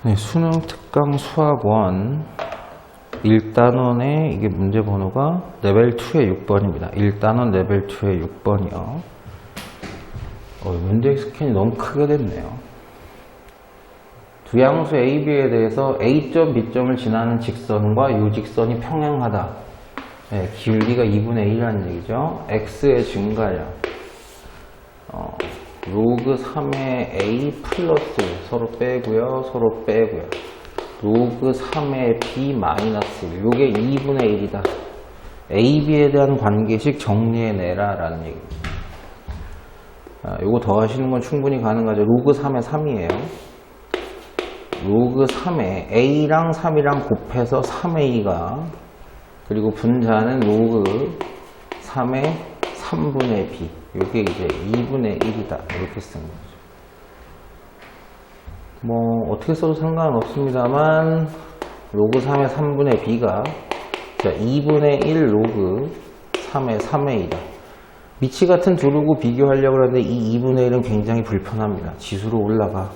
네, 수능 특강 수학 1 1단원의 이게 문제 번호가 레벨 2의 6번입니다. 1단원 레벨 2의 6번이요. 문제 스캔이 너무 크게 됐네요. 두 양수 A, B에 대해서 A점, B점을 지나는 직선과 이 직선이 평행하다. 네, 길이가 2분의 1이라는 얘기죠. X의 증가량. 로그 3의 A 플러스 서로 빼고요. 서로 빼고요. 로그 3의 B 마이너스 1. 요게 2분의 1이다. A, B에 대한 관계식 정리해내라 라는 얘기입니다. 요거 더 하시는 건 충분히 가능하죠. 로그 3의 3이에요. 로그 3에 A랑 3이랑 곱해서 3A가 그리고 분자는 로그 3의 3분의 B. 요게 이제 2분의 1이다. 이렇게 쓰는 거죠. 뭐 어떻게 써도 상관은 없습니다만 로그 3의 3분의 B가 2분의 1 로그 3의 3A다. 위치 같은 두 로그 비교하려고 하는데 이 2분의 1은 굉장히 불편합니다. 지수로 올라가.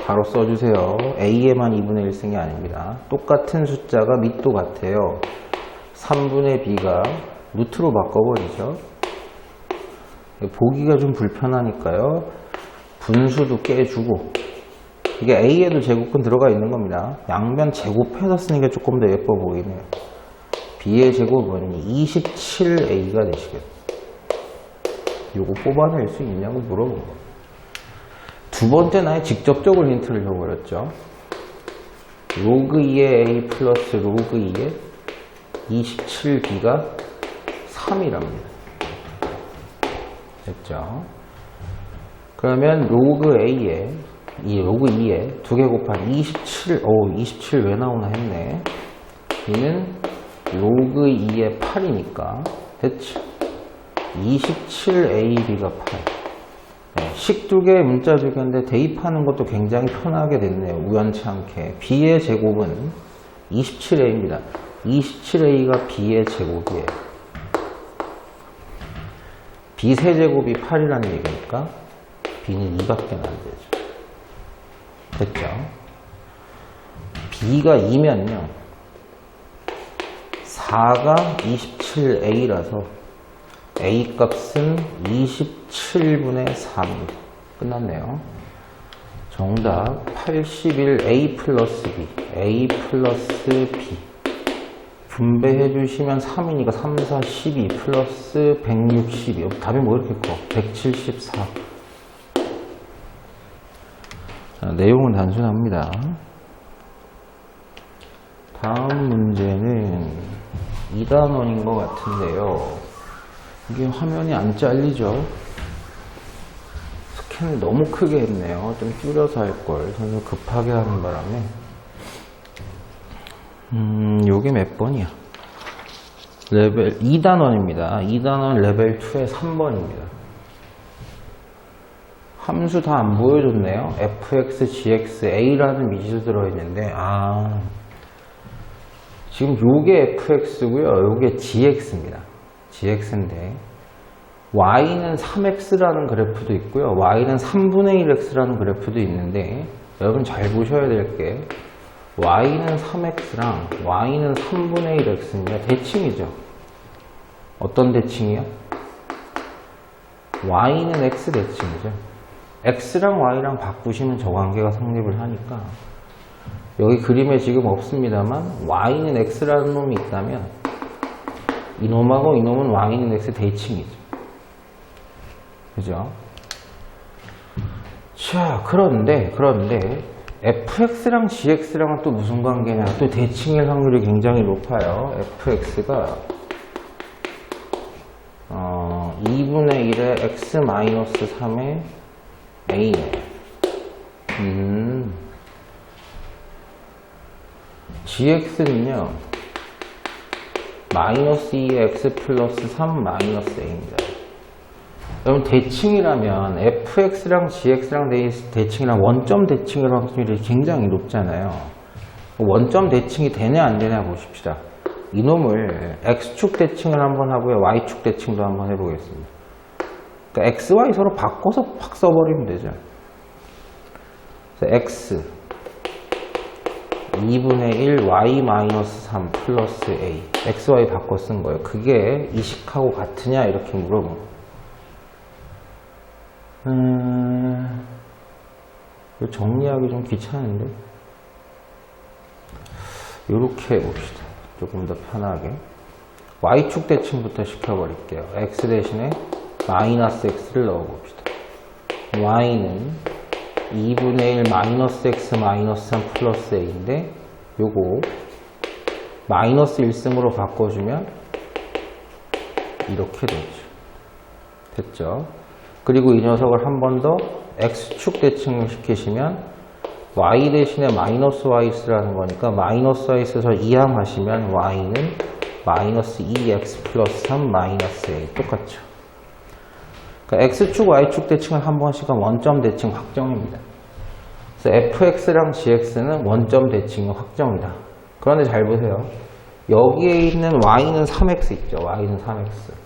바로 써주세요. A에만 2분의 1 쓴 게 아닙니다. 똑같은 숫자가 밑도 같아요. 3분의 B가 루트로 바꿔버리죠. 보기가 좀 불편하니까요. 분수도 깨주고 이게 A에도 제곱근 들어가 있는 겁니다. 양변 제곱해서 쓰는 게 조금 더 예뻐 보이네요. B의 제곱은 27A가 되시겠죠. 요거 뽑아낼 수 있냐고 물어본 거. 두 번째 나에 직접적으로 힌트를 줘버렸죠. 로그 2의 A 플러스 로그 2의 27B가 3이랍니다. 됐죠? 그러면 로그 A에 이 로그 2에 2개 곱한 27, 27 왜 나오나 했네. B는 로그 2의 8이니까 됐죠? 27AB가 8. 네, 식 두 개의 문자 주기인데 대입하는 것도 굉장히 편하게 됐네요. 우연치 않게. B의 제곱은 27A입니다. 27A가 B의 제곱이에요. B 세제곱이 8이라는 얘기니까 B는 2밖에 안 되죠. 됐죠? B가 2면요. 4가 27A라서 A 값은 27분의 4입니다. 끝났네요. 정답 81 A 플러스 B. A 플러스 B. 분배해 주시면 3이니까 3, 4, 12 플러스 162. 답이 뭐 이렇게 커? 174. 자, 내용은 단순합니다. 다음 문제는 2단원인 것 같은데요. 이게 화면이 안 잘리죠? 스캔을 너무 크게 했네요. 좀 줄여서 할걸. 저는 급하게 하는 바람에. 요게 몇 번이야? 레벨 2단원입니다. 2단원 레벨 2의 3번입니다. 함수 다 안 보여줬네요. fx, gx, a라는 미지수 들어있는데 지금 요게 fx고요. 요게 gx입니다. gx인데 y는 3x라는 그래프도 있고요. y는 3분의 1x라는 그래프도 있는데 여러분 잘 보셔야 될 게 y는 3x랑 y는 3분의 1x입니다. 대칭이죠. 어떤 대칭이요? y는 x 대칭이죠. x랑 y랑 바꾸시면 저 관계가 성립을 하니까 여기 그림에 지금 없습니다만 y는 x라는 놈이 있다면 이놈하고 이놈은 y는 x 대칭이죠. 그죠? 자, 그런데 fx랑 gx랑은 또 무슨 관계냐? 또 대칭일 확률이 굉장히 높아요. fx가 2분의 1의 x-3의 a네. gx는요 마이너스 2의 x 플러스 3 마이너스 a입니다. 여러분 대칭이라면 fx랑 gx랑 대칭이랑 원점 대칭일 확률이 굉장히 높잖아요. 원점 대칭이 되냐 안 되냐 보십시다. 이놈을 x축 대칭을 한번 하고요. y축 대칭도 한번 해보겠습니다. 그러니까 x, y 서로 바꿔서 확 써버리면 되죠. x 2분의 1 y-3 플러스 a x, y 바꿔 쓴 거예요. 그게 이식하고 같으냐 이렇게 물어본 거예요. 이거 정리하기 좀 귀찮은데 이렇게 해봅시다. 조금 더 편하게 y축 대칭부터 시켜버릴게요. x 대신에 마이너스 x를 넣어봅시다. y는 2분의 1 마이너스 x 마이너스 3 플러스 a인데 요거 마이너스 1승으로 바꿔주면 이렇게 되죠. 됐죠? 그리고 이 녀석을 한 번 더 x축 대칭을 시키시면 y 대신에 마이너스 y 쓰라는 거니까 마이너스 y 써서 이항하시면 y는 마이너스 2x 플러스 3 마이너스 a 똑같죠. 그러니까 x축, y축 대칭을 한 번씩은 원점 대칭 확정입니다. 그래서 fx랑 gx는 원점 대칭 확정이다. 그런데 잘 보세요. 여기에 있는 y는 3x 있죠. y는 3x.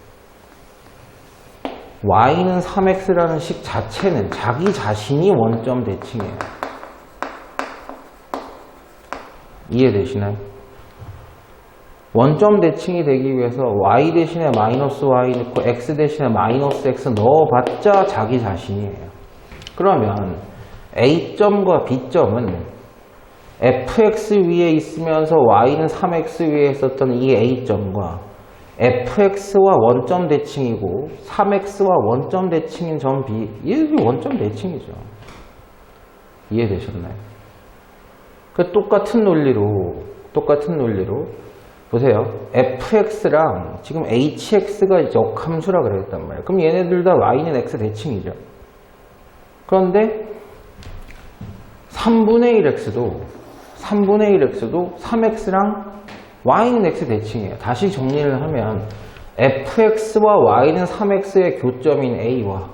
y는 3x라는 식 자체는 자기 자신이 원점 대칭이에요. 이해되시나요? 원점 대칭이 되기 위해서 y 대신에 마이너스 y 넣고 x 대신에 마이너스 x 넣어봤자 자기 자신이에요. 그러면 a점과 b점은 fx 위에 있으면서 y는 3x 위에 있었던 이 a점과 fx와 원점 대칭이고 3x와 원점 대칭인 점 b, 이게 원점 대칭이죠. 이해되셨나요? 그 똑같은 논리로 보세요. fx랑 지금 hx가 역함수라 그랬단 말이에요. 그럼 얘네들 다 y는 x 대칭이죠. 그런데 3분의 1x도 3x랑 y는 x 대칭이에요. 다시 정리를 하면 fx와 y는 3x의 교점인 a와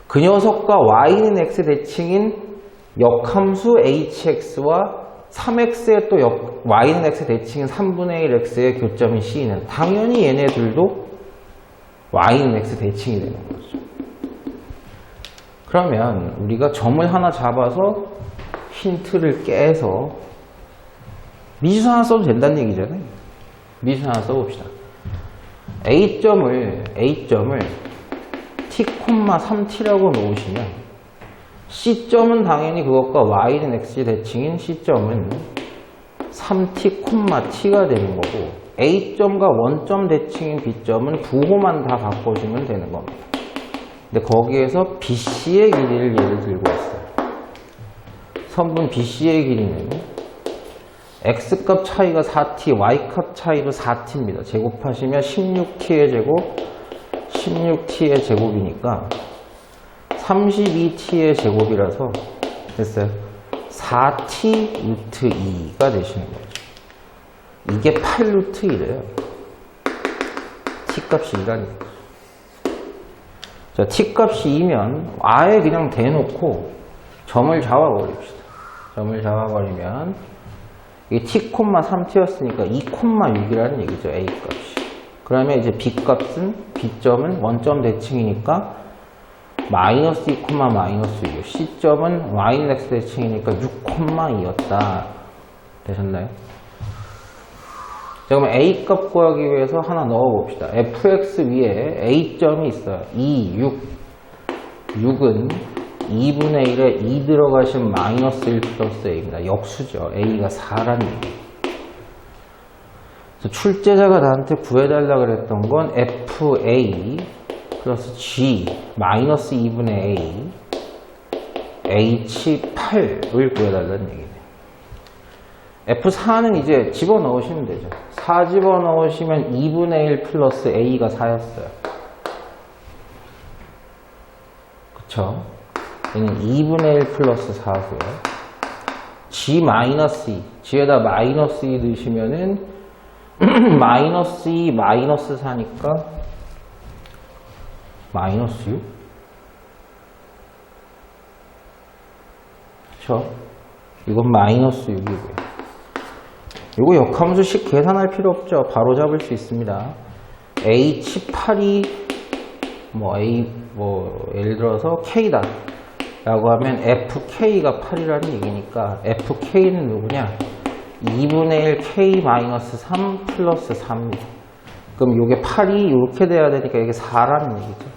그 녀석과 y는 x 대칭인 역함수 hx와 3x의 또 y는 x 대칭인 3분의 1x의 교점인 c는 당연히 얘네들도 y는 x 대칭이 되는 거죠. 그러면 우리가 점을 하나 잡아서 힌트를 깨서 미지수 하나 써도 된다는 얘기잖아요. 미지수 하나 써봅시다. A점을 t, 3t라고 놓으시면 C점은 당연히 그것과 y는 x 대칭인 C점은 3t, t가 되는 거고 A점과 원점 대칭인 B점은 부호만 다 바꿔주면 되는 겁니다. 근데 거기에서 BC의 길이를 예를 들고 있어요. 선분 BC의 길이는 x값 차이가 4t, y값 차이도 4t입니다. 제곱하시면 16t의 제곱, 16t의 제곱이니까 32t의 제곱이라서 됐어요. 4t 루트 2가 되시는 거죠. 이게 8 루트 1이에요. t 값이 2라니까. 자, t 값이 2면 아예 그냥 대놓고 점을 잡아버립시다. 점을 잡아버리면 이게 t, 3t였으니까 2,6이라는 얘기죠. a 값이. 그러면 이제 b 값은 b점은 원점 대칭이니까 마이너스 2, 마이너스 2. C점은 y는 x 대칭이니까 6,2였다. 되셨나요? 자, 그럼 a 값 구하기 위해서 하나 넣어봅시다. fx 위에 a점이 있어요. 2, 6은 2분의 1에 2 들어가시면 마이너스 1 플러스 a입니다. 역수죠. a가 4라는 얘기예요. 출제자가 나한테 구해달라 그랬던 건 fa 플러스 g 마이너스 2분의 a h8을 구해달라는 얘기네요. F4는 이제 집어넣으시면 되죠. 4 집어넣으시면 2분의 1 플러스 a가 4였어요. 그쵸? 얘는 2분의 1 플러스 4고요. g 마이너스 2, g에다 마이너스 2 넣으시면은 마이너스 2, 마이너스 4니까 마이너스 6? 그쵸? 이건 마이너스 6이고요. 이거 역함수식 계산할 필요 없죠. 바로 잡을 수 있습니다. H8이 예를 들어서 K다. 라고 하면 fk가 8이라는 얘기니까 fk는 누구냐? 2분의 1 k-3 플러스 3. 그럼 이게 8이 이렇게 돼야 되니까 이게 4라는 얘기죠.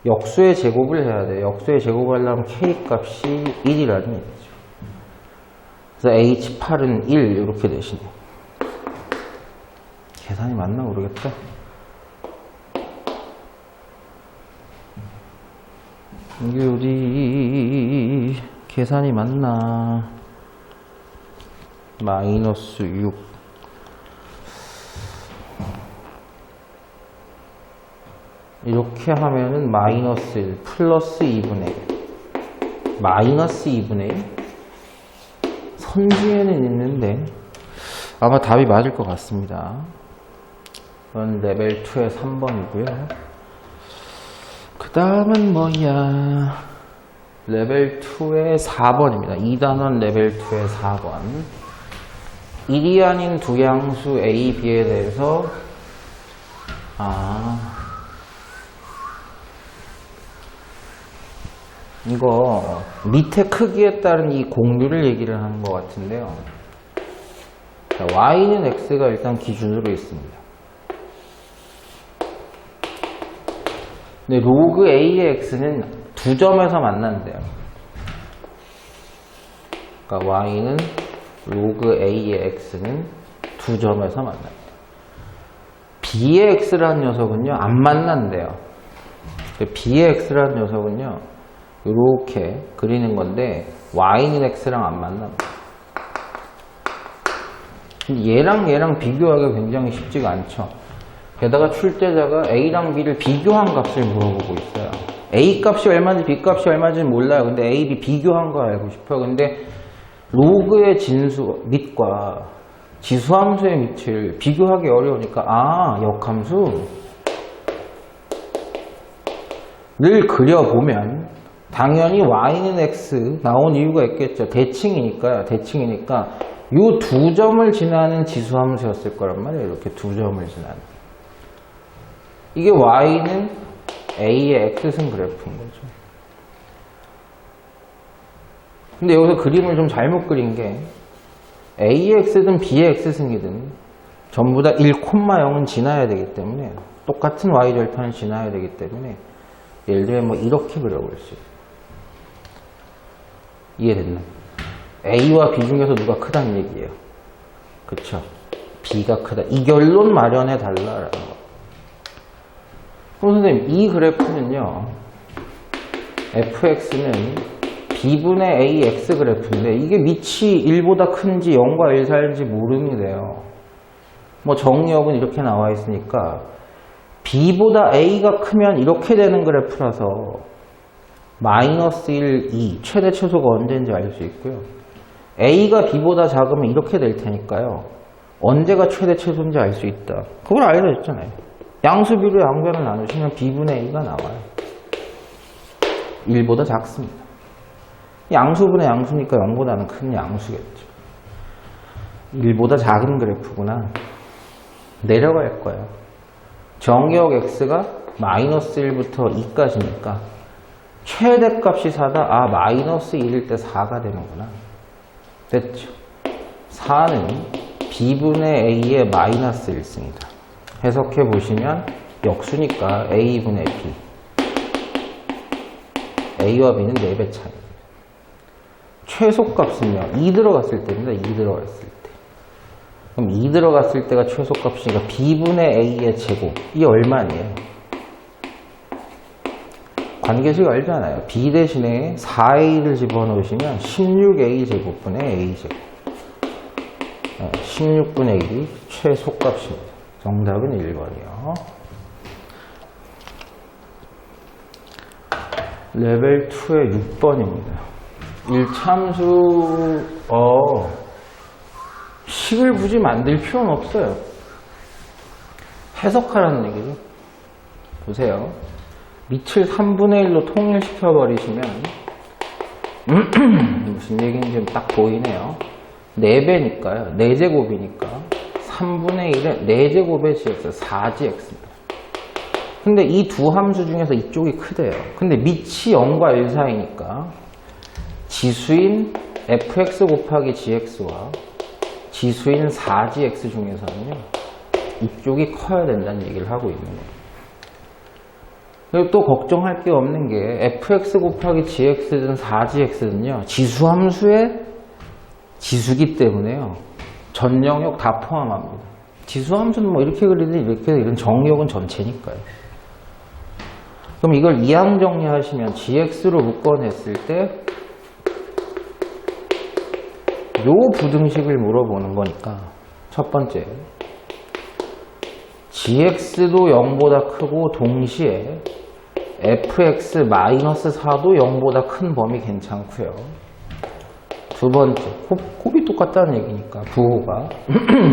역수의 제곱을 해야 돼요. 역수의 제곱을 하려면 k 값이 1이라는 얘기죠. 그래서 h8은 1 이렇게 되시네요. 계산이 맞나 모르겠다. 이게 어디 계산이 맞나? 마이너스 6 이렇게 하면은 마이너스 1 플러스 2분의 1 마이너스 2분의 1 선지에는 있는데 아마 답이 맞을 것 같습니다. 이건 레벨 2의 3번이고요. 그 다음은 뭐야? 레벨 2의 4번입니다. 2단원 레벨 2의 4번. 1이 아닌 두 양수 A, B에 대해서 이거 밑에 크기에 따른 이 공률을 얘기를 하는 것 같은데요. 자, Y는 X가 일단 기준으로 있습니다. 근데 로그 A의 X는 두 점에서 만난대요. 그러니까 Y는 로그 A의 X는 두 점에서 만난대요. B의 X라는 녀석은요, 안 만난대요. B의 X라는 녀석은요, 이렇게 그리는 건데, Y는 X랑 안 만납니다. 얘랑 비교하기가 굉장히 쉽지가 않죠. 게다가 출제자가 A랑 B를 비교한 값을 물어보고 있어요. A 값이 얼마인지 B 값이 얼마인지 몰라요. 근데 A, B 비교한 거 알고 싶어요. 근데 로그의 진수 밑과 지수함수의 밑을 비교하기 어려우니까 역함수를 그려보면 당연히 Y는 X 나온 이유가 있겠죠. 대칭이니까요. 대칭이니까 이 두 점을 지나는 지수함수였을 거란 말이에요. 이렇게 두 점을 지나는. 이게 Y는 A의 X승 그래프인 거죠. 근데 여기서 그림을 좀 잘못 그린 게 A의 X든 B의 X승이든 전부 다 1,0은 지나야 되기 때문에 똑같은 Y절편을 지나야 되기 때문에 예를 들면 뭐 이렇게 그려볼 수 있어요. 이해됐나? A와 B 중에서 누가 크다는 얘기예요. 그쵸? B가 크다. 이 결론 마련해 달라라는 거. 그럼 선생님, 이 그래프는요, fx는 b분의 ax 그래프인데, 이게 밑이 1보다 큰지 0과 1 사이인지 모릅니다요. 뭐 정의역은 이렇게 나와 있으니까, b보다 a가 크면 이렇게 되는 그래프라서, 마이너스 1, 2, 최대 최소가 언제인지 알 수 있고요. a가 b보다 작으면 이렇게 될 테니까요. 언제가 최대 최소인지 알 수 있다. 그걸 알려줬잖아요. 양수비로 양변을 나누시면 b분의 a가 나와요. 1보다 작습니다. 양수분의 양수니까 0보다는 큰 양수겠죠. 1보다 작은 그래프구나. 내려갈 거예요. 정의역 x가 마이너스 1부터 2까지니까 최대값이 4다. 마이너스 1일 때 4가 되는구나. 됐죠. 4는 b분의 a의 마이너스 1승이다. 해석해 보시면 역수니까 a분의 b. a와 b는 4배 차이입니다. 최소값은요. 2 들어갔을 때입니다. 2 들어갔을 때. 그럼 2 들어갔을 때가 최소값이니까 b분의 a의 제곱. 이게 얼마예요? 관계식 알잖아요. b 대신에 4a를 집어넣으시면 16a 제곱분의 a 제곱. 16분의 1이 최소값입니다. 정답은 1번이요. 레벨 2의 6번입니다. 1참수 식을 굳이 만들 필요는 없어요. 해석하라는 얘기죠. 보세요. 밑을 3분의 1로 통일시켜 버리시면 무슨 얘기인지 딱 보이네요. 4배니까요. 4제곱이니까 3분의 1은 4제곱의 gx, 4gx입니다. 근데 이 두 함수 중에서 이쪽이 크대요. 근데 밑이 0과 1 사이니까 지수인 fx 곱하기 gx와 지수인 4gx 중에서는요, 이쪽이 커야 된다는 얘기를 하고 있는 거예요. 그리고 또 걱정할 게 없는 게 fx 곱하기 gx든 4gx든요, 지수함수의 지수기 때문에요, 전 영역 다 포함합니다. 지수함수는 뭐 이렇게 그리든 이렇게 이런 정역은 전체니까요. 그럼 이걸 이항 정리하시면 gx로 묶어냈을 때 요 부등식을 물어보는 거니까, 첫 번째 gx도 0보다 크고 동시에 fx-4도 0보다 큰 범위 괜찮고요. 두 번째, 곱이 똑같다는 얘기니까 부호가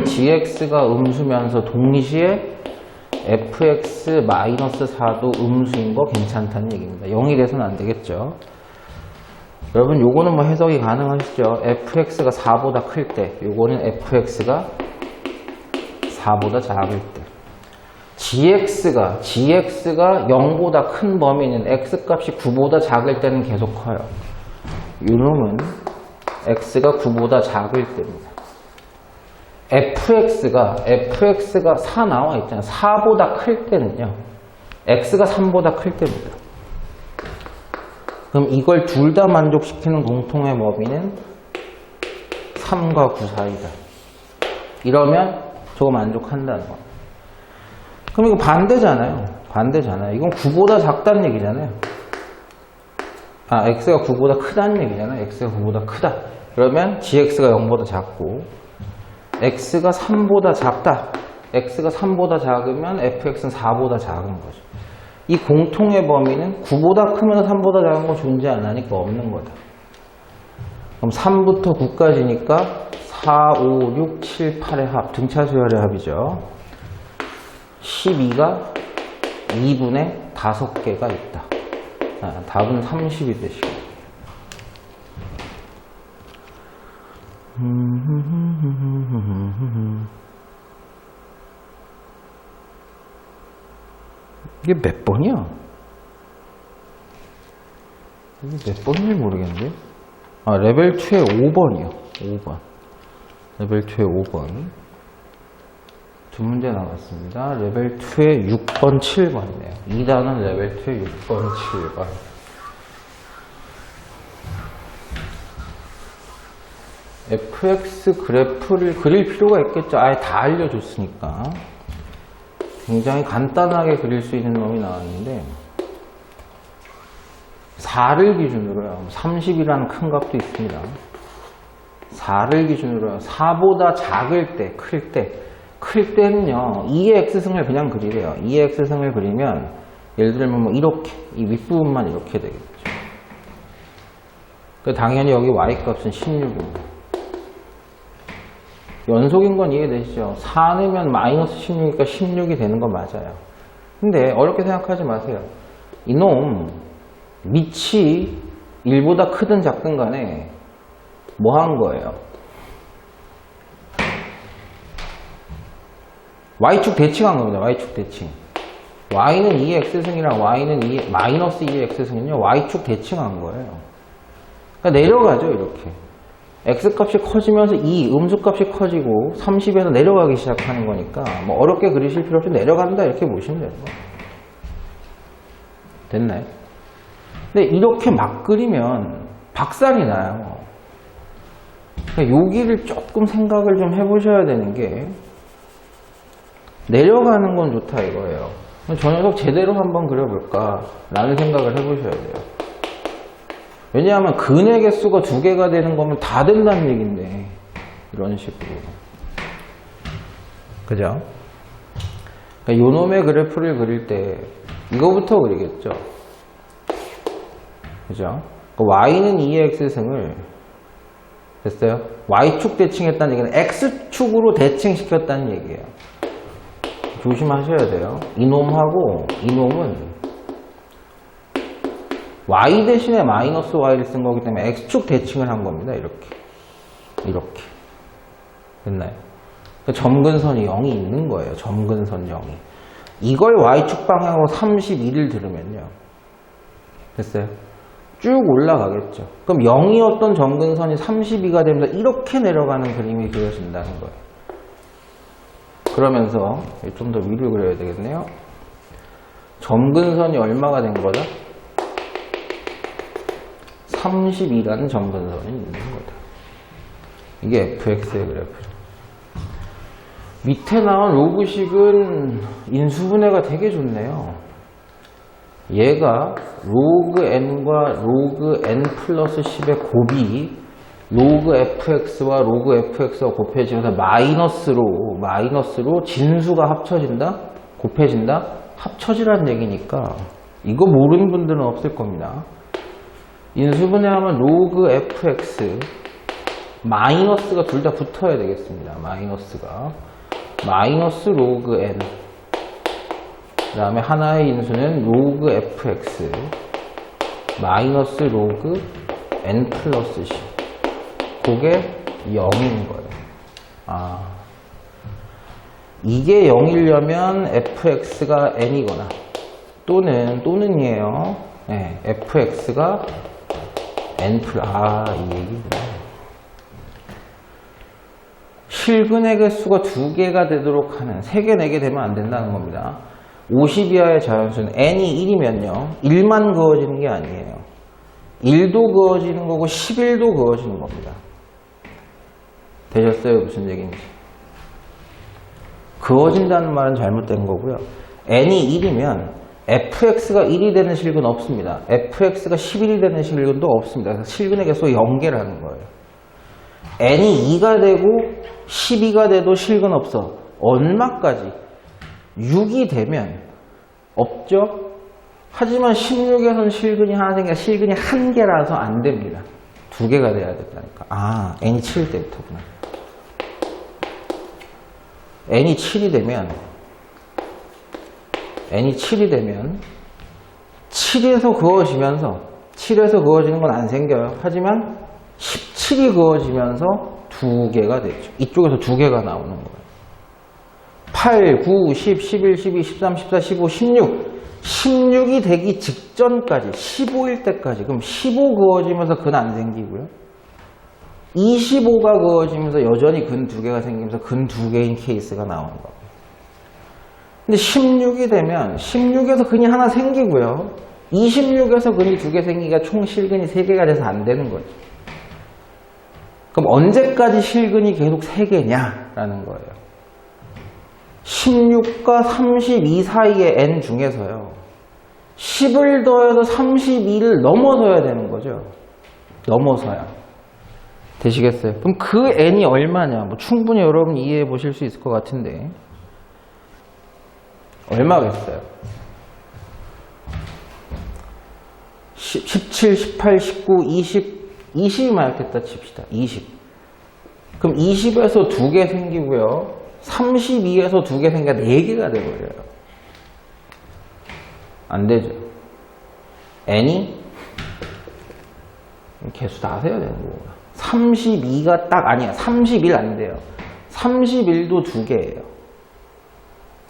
gx가 음수면서 동시에 fx-4도 음수인 거 괜찮다는 얘기입니다. 0이 돼서는 안 되겠죠. 여러분 요거는 뭐 해석이 가능하시죠. fx가 4보다 클 때, 요거는 fx가 4보다 작을 때, gx가 0보다 큰 범위는 x값이 9보다 작을 때는 계속 커요. 요놈은 x가 9보다 작을 때입니다. fx가 4 나와 있잖아요. 4보다 클 때는요, x가 3보다 클 때입니다. 그럼 이걸 둘 다 만족시키는 공통의 범위는 3과 9 사이다. 이러면 저거 만족한다는 거. 그럼 이거 반대잖아요. 이건 9보다 작다는 얘기잖아요. x가 9보다 크다는 얘기잖아요. x가 9보다 크다. 그러면 gx가 0보다 작고, x가 3보다 작다. x가 3보다 작으면 fx는 4보다 작은 거죠. 이 공통의 범위는 9보다 크면 3보다 작은 거 존재 안 하니까 없는 거다. 그럼 3부터 9까지니까 4, 5, 6, 7, 8의 합, 등차수열의 합이죠. 12가 2분의 5개가 있다. 답은 30이 되시고. 이게 몇 번이야? 이게 몇 번인지 모르겠는데? 레벨 2의 5번이요. 5번. 레벨 2의 5번. 두 문제 나왔습니다. 레벨 2의 6번, 7번이네요. 2단은 레벨 2의 6번, 7번. fx 그래프를 그릴 필요가 있겠죠. 아예 다 알려줬으니까. 굉장히 간단하게 그릴 수 있는 놈이 나왔는데, 4를 기준으로요. 30이라는 큰 값도 있습니다. 4를 기준으로요. 4보다 작을 때, 클 때는요, 2의 x승을 그냥 그리래요. 2의 x승을 그리면, 예를 들면 뭐 이렇게, 이 윗부분만 이렇게 되겠죠. 당연히 여기 y값은 16입니다. 연속인 건 이해되시죠? 4 넣으면 마이너스 16이니까 16이 되는 건 맞아요. 근데 어렵게 생각하지 마세요. 이놈 밑이 1보다 크든 작든 간에 뭐 한 거예요? y축 대칭한 겁니다. y축 대칭. y는 2의 x승이랑 y는 마이너스 2의 x승은요, y축 대칭한 거예요. 그러니까 내려가죠, 이렇게. x값이 커지면서 이 음수값이 커지고 30에서 내려가기 시작하는 거니까 뭐 어렵게 그리실 필요 없이 내려간다 이렇게 보시면 되는 거예요. 됐나요? 근데 이렇게 막 그리면 박살이 나요. 그러니까 여기를 조금 생각을 좀 해보셔야 되는 게, 내려가는 건 좋다 이거예요. 저 녀석 제대로 한번 그려볼까 라는 생각을 해보셔야 돼요. 왜냐하면 근의 개수가 2개가 되는 거면 다 된다는 얘기인데, 이런 식으로. 그죠? 그러니까 요 놈의 그래프를 그릴 때 이거부터 그리겠죠. 그죠? 그러니까 y는 2의 x승을, 됐어요? y축 대칭했다는 얘기는 x축으로 대칭시켰다는 얘기예요. 조심하셔야 돼요. 이놈하고 이놈은 y 대신에 마이너스 y를 쓴 거기 때문에 x축 대칭을 한 겁니다. 이렇게 됐나요? 점근선이 0이 있는 거예요. 점근선 0이. 이걸 y축 방향으로 31을 들으면요, 됐어요? 쭉 올라가겠죠. 그럼 0이었던 점근선이 32가 되면서 이렇게 내려가는 그림이 그려진다는 거예요. 그러면서 좀 더 위로 그려야 되겠네요. 점근선이 얼마가 된 거죠? 32라는 점근선이 있는 거다. 이게 fx의 그래프죠. 밑에 나온 로그식은 인수분해가 되게 좋네요. 얘가 로그 n과 로그 n 플러스 10의 곱이 로그 fx와 로그 fx가 곱해지면서 마이너스로 진수가 합쳐진다? 곱해진다? 합쳐지라는 얘기니까 이거 모르는 분들은 없을 겁니다. 인수분해하면 로그 fx 마이너스가 둘 다 붙어야 되겠습니다. 마이너스 로그 n 그 다음에 하나의 인수는 로그 fx 마이너스 로그 n 플러스 10 그게 0인 거예요. 이게 0이려면 fx가 n이거나 또는이에요. 네, fx가 n 플러스 이 얘기구나. 실근의 개수가 2개가 되도록 하는 3개, 4개 되면 안 된다는 겁니다. 50 이하의 자연수는 n이 1이면요 1만 그어지는 게 아니에요. 1도 그어지는 거고 11도 그어지는 겁니다. 되셨어요? 무슨 얘기인지. 그어진다는 말은 잘못된 거고요. n이 1이면 fx가 1이 되는 실근 없습니다. fx가 11이 되는 실근도 없습니다. 그래서 실근의 개수가 0개라는 거예요. n이 2가 되고 12가 돼도 실근 없어. 얼마까지? 6이 되면 없죠? 하지만 16에서는 실근이 하나 생겨 실근이 1개라서 안 됩니다. 2개가 돼야 된다니까. n이 7일 때부터구나. n이 7이 되면 7에서 그어지면서 7에서 그어지는 건 안 생겨요. 하지만 17이 그어지면서 2개가 되죠. 이쪽에서 2개가 나오는 거예요. 8, 9, 10, 11, 12, 13, 14, 15, 16 16이 되기 직전까지 15일 때까지 그럼 15 그어지면서 근 안 생기고요. 25가 그어지면서 여전히 근 2개가 생기면서 근 2개인 케이스가 나오는 거예요. 근데 16이 되면 16에서 근이 하나 생기고요. 26에서 근이 2개 생기니까 총 실근이 3개가 돼서 안 되는 거죠. 그럼 언제까지 실근이 계속 3개냐라는 거예요. 16과 32 사이의 n 중에서요. 10을 더해서 32를 넘어서야 되는 거죠. 넘어서야. 되시겠어요? 그럼 그 n이 얼마냐? 뭐 충분히 여러분 이해해 보실 수 있을 것 같은데. 얼마겠어요? 17, 18, 19, 20이 많겠다 칩시다. 20. 그럼 20에서 2개 생기고요. 32에서 2개 생기니까 4개가 돼버려요. 안 되죠. n이 개수 다 세야 되는 거구나. 32가 딱 아니야. 31 안 돼요. 31도 2개예요.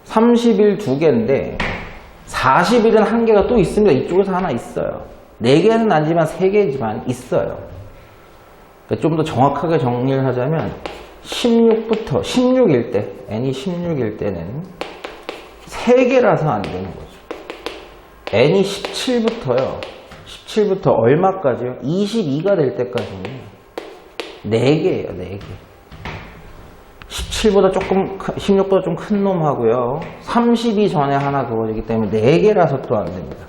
31 2개인데 41은 1개가 또 있습니다. 이쪽에서 하나 있어요. 4개는 아니지만 3개지만 있어요. 그러니까 좀 더 정확하게 정리를 하자면 16부터 16일 때 n이 16일 때는 3개라서 안 되는 거죠. n이 17부터 얼마까지요? 22가 될 때까지는 4개예요. 4개. 17보다 조금 16보다 좀 큰 놈 하고요. 32 전에 하나 그어지기 때문에 4개라서 또 안 됩니다.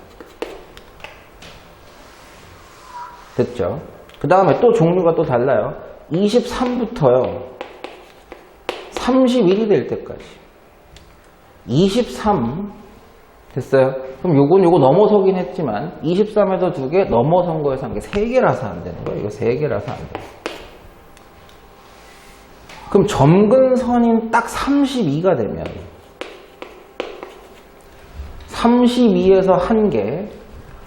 됐죠? 그 다음에 또 종류가 또 달라요. 23부터요. 31이 될 때까지. 23 됐어요? 그럼 요거 넘어서긴 했지만 23에서 2개 넘어선 거에서 1개 3개라서 안 되는 거예요. 이거 3개라서 안 돼요. 그럼 점근선인 딱 32가 되면 32에서 1개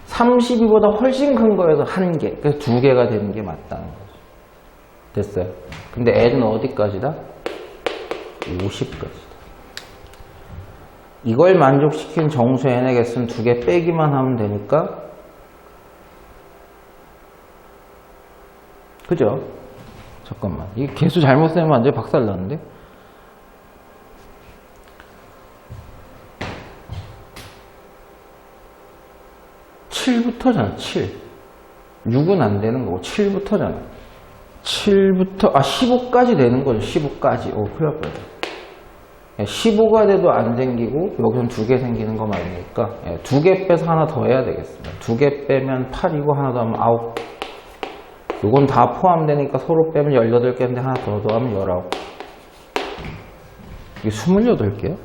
32보다 훨씬 큰 거에서 1개 그래서 2개가 되는 게 맞다는 거죠. 됐어요? 근데 n은 어디까지다? 50까지다. 이걸 만족시킨 정수 n의 개수는 2개 빼기만 하면 되니까 그죠? 잠깐만. 이 개수 잘못 쓰면 완전히 박살 나는데? 7부터잖아, 7. 6은 안 되는 거고, 7부터잖아. 7부터, 15까지 되는 거죠, 15까지. 오, 큰일 날 뻔했다. 15가 돼도 안 생기고, 여기선 2개 생기는 거 말이니까, 2개 빼서 하나 더 해야 되겠습니다. 2개 빼면 8이고, 하나 더 하면 9. 이건 다 포함되니까 서로 빼면 18개인데 하나 더 더하면 19. 이게 28개야?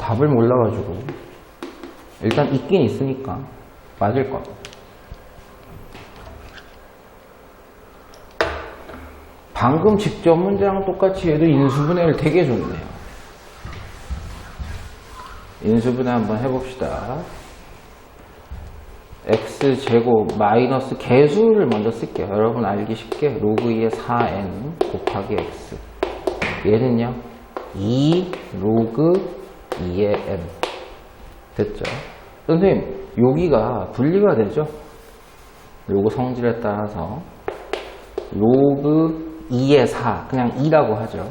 답을 몰라가지고. 일단 있긴 있으니까 맞을 거. 방금 직접 문제랑 똑같이 해도 인수분해를 되게 좋네요. 인수분해 한번 해봅시다. x제곱 마이너스 개수를 먼저 쓸게요. 여러분 알기 쉽게 로그 2의 4n 곱하기 x. 얘는요 2 로그 2의 n. 됐죠? 선생님 여기가 분리가 되죠? 요거 성질에 따라서 로그 2의 4 그냥 2라고 하죠.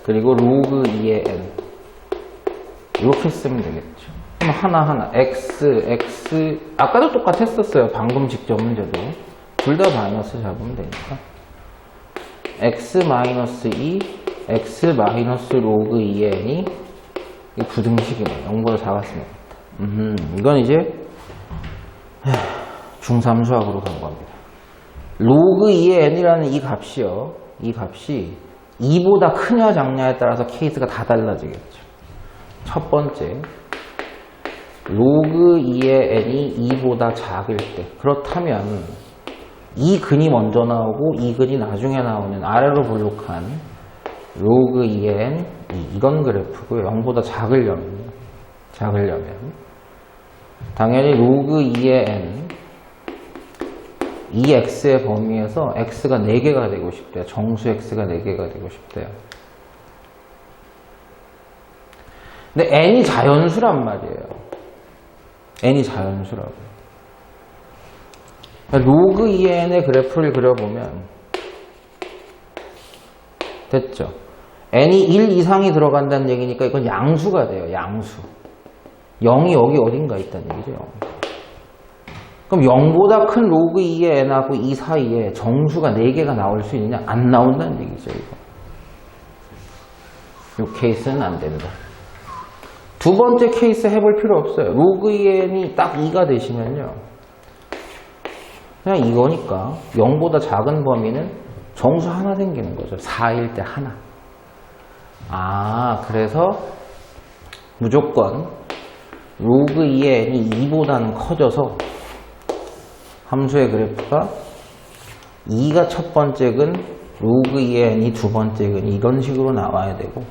그리고 로그 2의 n 이렇게 쓰면 되겠죠. 그럼 하나하나 x 아까도 똑같았었어요. 방금 직접 문제도 둘 다 마이너스 잡으면 되니까 x-2 x 마이너스 로그 2n이 부등식이네요. 0보다 작았습니다. 이건 이제 중3 수학으로 간 겁니다. 로그 2의 n이라는 이 값이요. 이 값이 2보다 크냐 작냐에 따라서 케이스가 다 달라지겠죠. 첫 번째, 로그 2의 n이 2보다 작을 때, 그렇다면 이 근이 먼저 나오고 이 근이 나중에 나오는 아래로 볼록한 로그 2의 n 이런 그래프고요. 0보다 작으려면 당연히 로그 2의 n 이 x의 범위에서 x가 4개가 되고 싶대요. 정수 x가 4개가 되고 싶대요. 근데 n이 자연수란 말이에요. n이 자연수라고. 로그 2의 n의 그래프를 그려보면 됐죠? n이 1 이상이 들어간다는 얘기니까 이건 양수가 돼요. 양수. 0이 여기 어딘가 있다는 얘기죠. 0. 그럼 0보다 큰 로그 2의 n하고 이 사이에 정수가 4개가 나올 수 있느냐? 안 나온다는 얘기죠. 이거. 이 케이스는 안 된다. 두 번째 케이스 해볼 필요 없어요. 로그 2의 n이 딱 2가 되시면요. 그냥 이거니까 0보다 작은 범위는 정수 하나 생기는 거죠. 4일 때 하나. 그래서 무조건 로그 2의 n이 2보다는 커져서 함수의 그래프가 2가 첫 번째 근, 로그 2의 n이 두 번째 근 이런 식으로 나와야 되고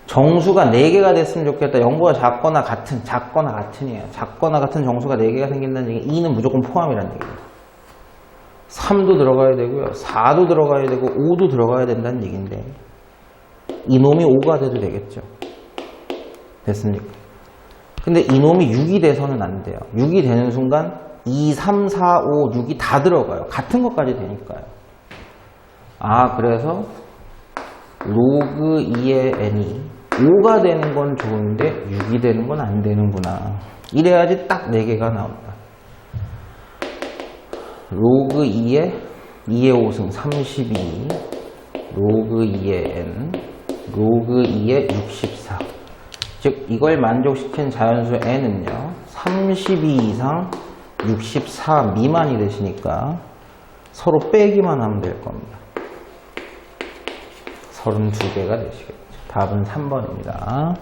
정수가 4개가 됐으면 좋겠다. 0보다 작거나 같은이에요. 작거나 같은 정수가 4개가 생긴다는 얘기 2는 무조건 포함이라는 얘기입니다. 3도 들어가야 되고요. 4도 들어가야 되고 5도 들어가야 된다는 얘기인데 이놈이 5가 돼도 되겠죠. 됐습니까? 근데 이놈이 6이 돼서는 안 돼요. 6이 되는 순간 2, 3, 4, 5, 6이 다 들어가요. 같은 것까지 되니까요. 그래서 로그 2의 n이 5가 되는 건 좋은데 6이 되는 건 안 되는구나. 이래야지 딱 4개가 나온다. 로그 2의 5승 32, 로그 2의 n, 로그 2의 64. 즉 이걸 만족시킨 자연수 n은요 32 이상 64 미만이 되시니까 서로 빼기만 하면 될 겁니다. 32개가 되시겠죠. 답은 3번입니다.